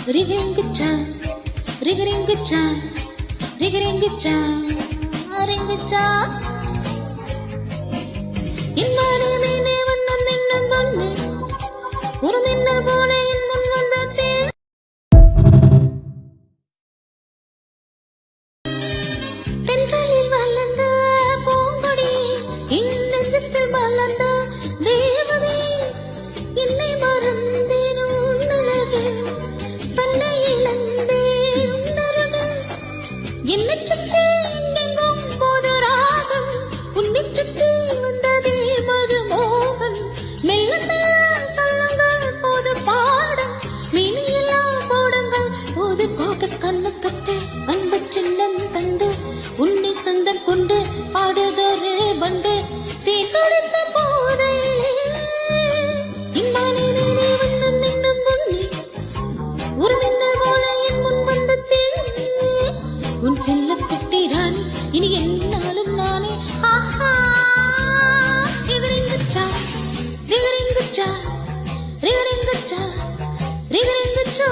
ரிகரிங்குச்சா ரிகரிங்குச்சா ரிகரிங்குச்சா ரிங்குச்சா இம்மாறு மீனே வண்ணம் என்னும் பொண்ணு ஒரு மின்னல் போல என் முன் வந்தே தென்றலில் வளர்ந்த பூங்கொடி என் நெஞ்சத்தில் வளர்ந்த தேவதை என்னை மறந்தேன் உன்னழகு தன்னை இழந்தேன் உன்னருகு என்னை சுற்றி எங்கெங்கும் போது ராகம் உன்னை சுற்றி வந்ததே மது மோகன் மெல்ல மெல்ல சொல்லுங்கள் போது பாடம் மினியெல்லாம் போடுங்கள் போது போக கண்ணு தொட்டு அன்பு சின்னம் தந்து உன்னை சொந்தம் கொண்டு ஆடுதொரு வண்டு தீக்குடித்த போதையிலே இம்மானே நீ வந்து நின்னும் பொன்னி ஒரு மின்னல் போல என் முன் வந்த தேனே உன் செல்ல குட்டி ராணி இனி என்னாலும் நானே ஆஹா ரிகரிங்குச்சா ரிகரிங்குச்சா ரிகரிங்குச்சா ரிகரிங்குச்சா